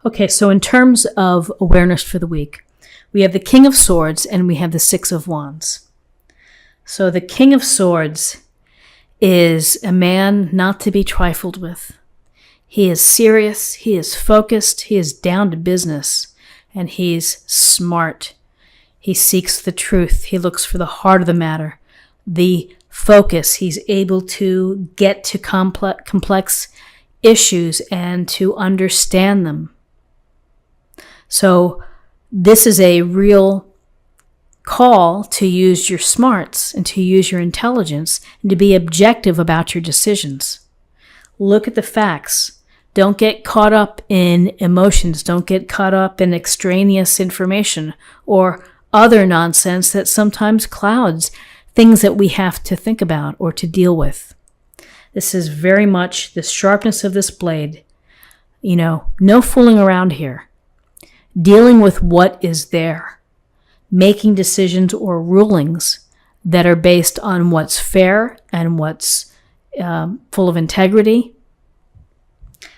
Okay, so in terms of awareness for the week, we have the King of Swords and we have the Six of Wands. So the King of Swords is a man not to be trifled with. He is serious, he is focused, he is down to business, and he's smart. He seeks the truth. He looks for the heart of the matter, the focus. He's able to get to complex issues and to understand them. So this is a real call to use your smarts and to use your intelligence and to be objective about your decisions. Look at the facts. Don't get caught up in emotions. Don't get caught up in extraneous information or other nonsense that sometimes clouds things that we have to think about or to deal with. This is very much the sharpness of this blade. No fooling around here. Dealing with what is there. Making decisions or rulings that are based on what's fair and what's full of integrity.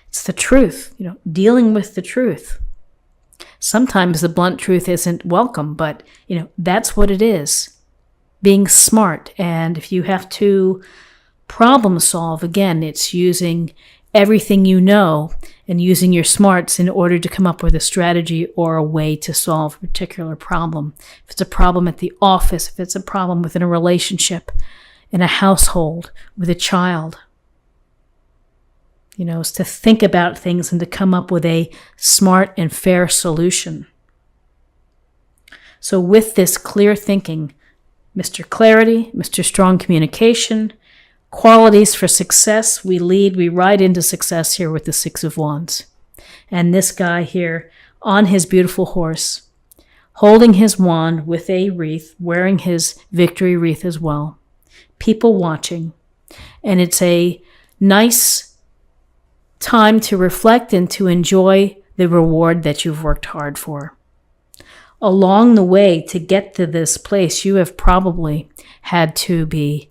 It's the truth, dealing with the truth. Sometimes the blunt truth isn't welcome, but, that's what it is. Being smart. And if you have to problem solve, again, it's using everything you know and using your smarts in order to come up with a strategy or a way to solve a particular problem. If it's a problem at the office, if it's a problem within a relationship, in a household, with a child. Is to think about things and to come up with a smart and fair solution. So with this clear thinking, Mr. Clarity, Mr. Strong Communication, qualities for success, we ride into success here with the Six of Wands. And this guy here on his beautiful horse, holding his wand with a wreath, wearing his victory wreath as well. People watching. And it's a nice time to reflect and to enjoy the reward that you've worked hard for. Along the way to get to this place, you have probably had to be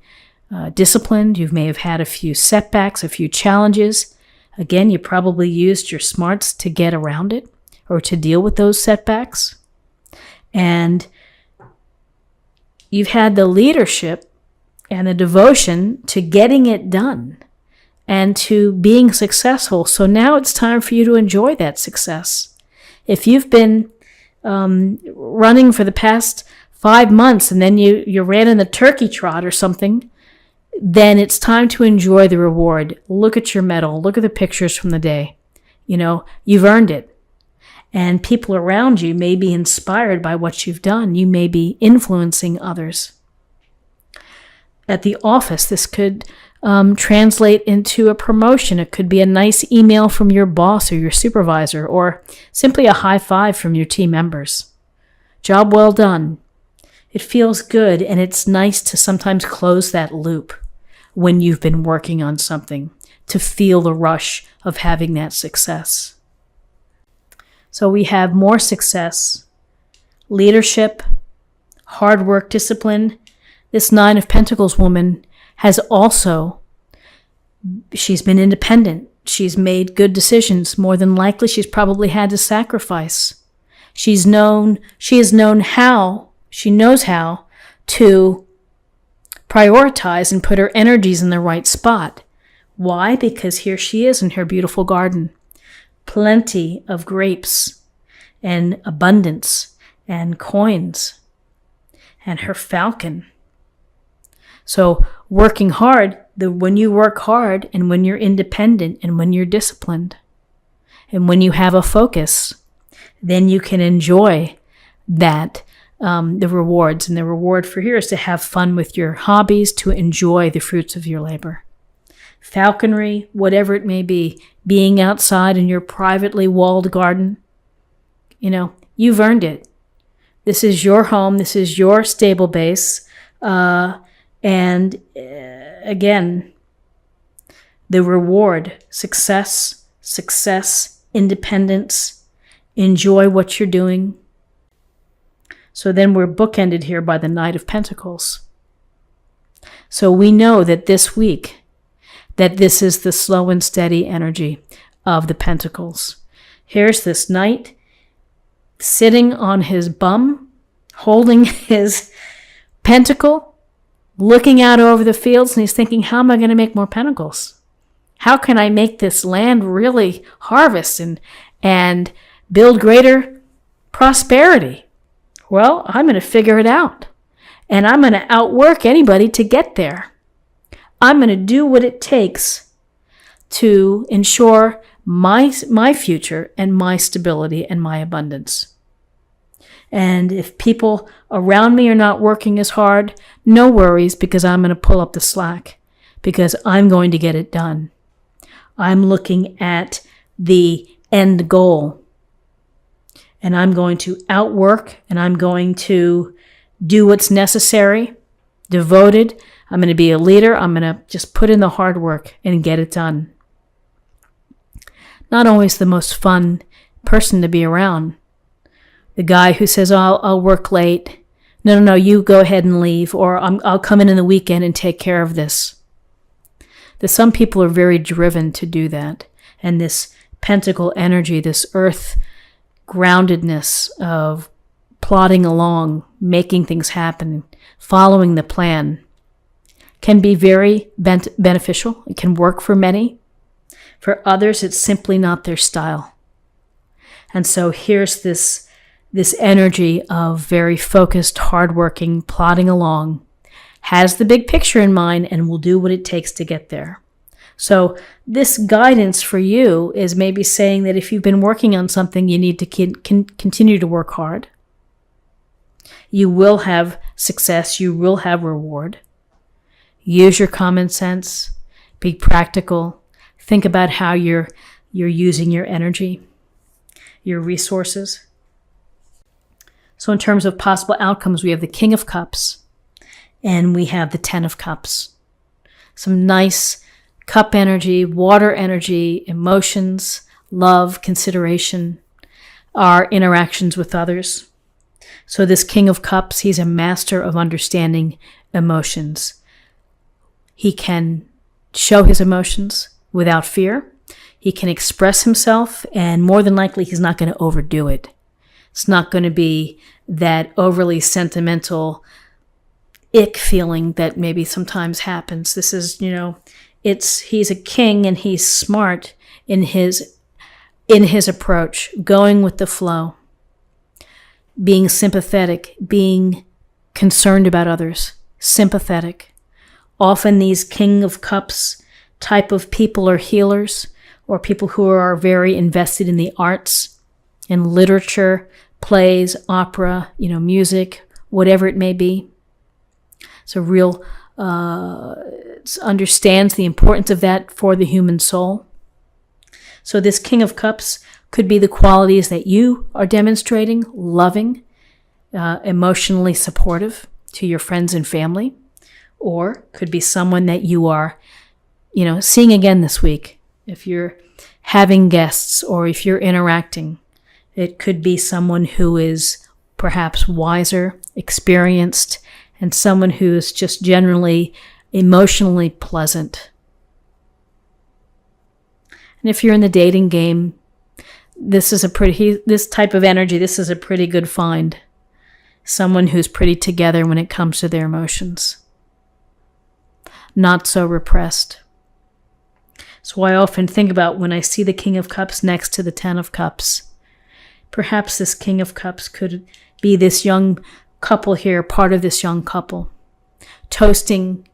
disciplined. You may have had a few setbacks, a few challenges. Again, you probably used your smarts to get around it or to deal with those setbacks. And you've had the leadership and the devotion to getting it done and to being successful. So now it's time for you to enjoy that success. If you've been running for the past 5 months and then you ran in the turkey trot or something, then it's time to enjoy the reward. Look at your medal. Look at the pictures from the day. You've earned it. And people around you may be inspired by what you've done. You may be influencing others. At the office, this could translate into a promotion. It could be a nice email from your boss or your supervisor, or simply a high five from your team members. Job well done. It feels good, and it's nice to sometimes close that loop when you've been working on something, to feel the rush of having that success. So we have more success, leadership, hard work, discipline. This Nine of Pentacles woman has also, she's been independent. She's made good decisions. More than likely, she's probably had to sacrifice. She knows how to prioritize and put her energies in the right spot. Why? Because here she is in her beautiful garden. Plenty of grapes and abundance and coins and her falcon. So working hard, when you work hard and when you're independent and when you're disciplined and when you have a focus, then you can enjoy that, the rewards. And the reward for here is to have fun with your hobbies, to enjoy the fruits of your labor. Falconry, whatever it may be, being outside in your privately walled garden, you've earned it. This is your home. This is your stable base. Again, the reward, success, independence, enjoy what you're doing. So then we're bookended here by the Knight of Pentacles. So we know that this week, that this is the slow and steady energy of the Pentacles. Here's this knight sitting on his bum, holding his pentacle, looking out over the fields, and he's thinking, how am I going to make more pentacles? How can I make this land really harvest and build greater prosperity? Well, I'm going to figure it out. And I'm going to outwork anybody to get there. I'm going to do what it takes to ensure my future and my stability and my abundance. And if people around me are not working as hard, no worries, because I'm going to pull up the slack, because I'm going to get it done. I'm looking at the end goal, and I'm going to outwork, and I'm going to do what's necessary, devoted. I'm going to be a leader. I'm going to just put in the hard work and get it done. Not always the most fun person to be around. The guy who says, I'll work late. No, you go ahead and leave, or I'll come in the weekend and take care of this. That some people are very driven to do that. And this pentacle energy, this earth groundedness of plodding along, making things happen, following the plan, can be very beneficial. It can work for many. For others, it's simply not their style. And so here's this energy of very focused, hardworking, plodding along, has the big picture in mind, and will do what it takes to get there. So this guidance for you is maybe saying that if you've been working on something, you need to continue to work hard. You will have success. You will have reward. Use your common sense. Be practical. Think about how you're using your energy, your resources. So in terms of possible outcomes, we have the King of Cups and we have the Ten of Cups. Some nice cup energy, water energy, emotions, love, consideration, our interactions with others. So this King of Cups, he's a master of understanding emotions. He can show his emotions without fear. He can express himself, and more than likely, he's not going to overdo it. It's not going to be that overly sentimental ick feeling that maybe sometimes happens. This is, he's a king and he's smart in his approach, going with the flow, being sympathetic, being concerned about others, sympathetic. Often these King of Cups type of people are healers, or people who are very invested in the arts, in literature, plays, opera, music, whatever it may be. So real understands the importance of that for the human soul. So this King of Cups could be the qualities that you are demonstrating: loving, emotionally supportive to your friends and family, or could be someone that you are, seeing again this week. If you're having guests or if you're interacting, it could be someone who is perhaps wiser, experienced, and someone who is just generally emotionally pleasant. And if you're in the dating game, this type of energy, this is a pretty good find. Someone who's pretty together when it comes to their emotions. Not so repressed. So I often think about when I see the King of Cups next to the Ten of Cups, perhaps this King of Cups could be this young couple here, part of this young couple, toasting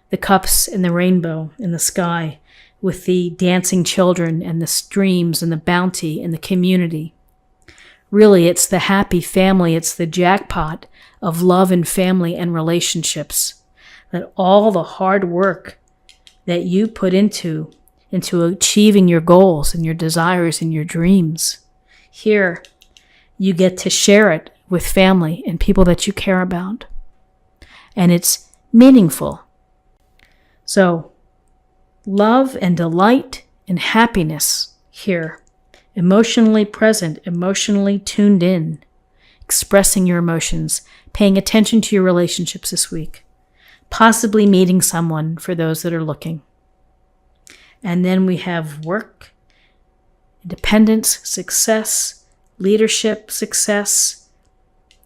the cups in the rainbow in the sky with the dancing children and the streams and the bounty and the community. Really, it's the happy family. It's the jackpot of love and family and relationships. That all the hard work that you put into achieving your goals and your desires and your dreams, here you get to share it with family and people that you care about. And it's meaningful. So, love and delight and happiness here. Emotionally present, emotionally tuned in, expressing your emotions, paying attention to your relationships this week, possibly meeting someone for those that are looking. And then we have work, independence, success, leadership, success,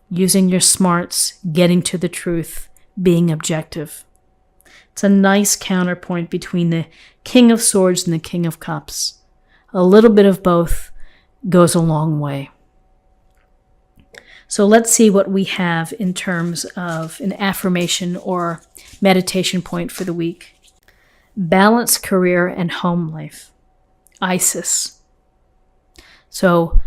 using your smarts, getting to the truth, being objective. It's a nice counterpoint between the King of Swords and the King of Cups. A little bit of both goes a long way. So let's see what we have in terms of an affirmation or meditation point for the week. Balance career and home life. Isis. So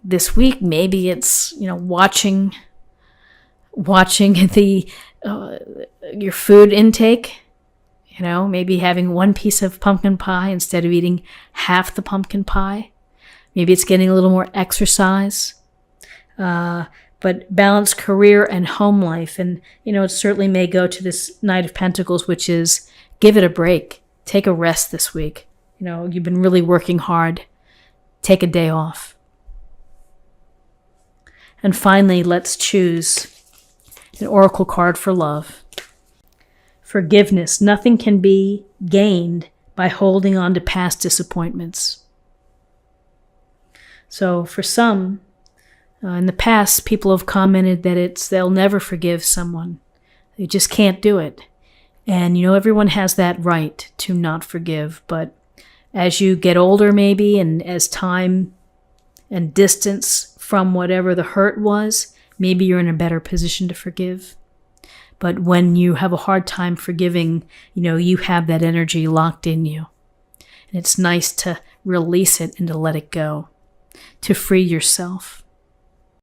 this week, maybe it's, watching the your food intake. Maybe having one piece of pumpkin pie instead of eating half the pumpkin pie. Maybe it's getting a little more exercise. But balance career and home life. And, it certainly may go to this Knight of Pentacles, which is give it a break. Take a rest this week. You've been really working hard. Take a day off. And finally, let's choose an oracle card for love. Forgiveness. Nothing can be gained by holding on to past disappointments. So for some, in the past, people have commented that they'll never forgive someone. They just can't do it. And, everyone has that right to not forgive. But as you get older, maybe, and as time and distance from whatever the hurt was, maybe you're in a better position to forgive. But when you have a hard time forgiving, you have that energy locked in you. And it's nice to release it and to let it go, to free yourself.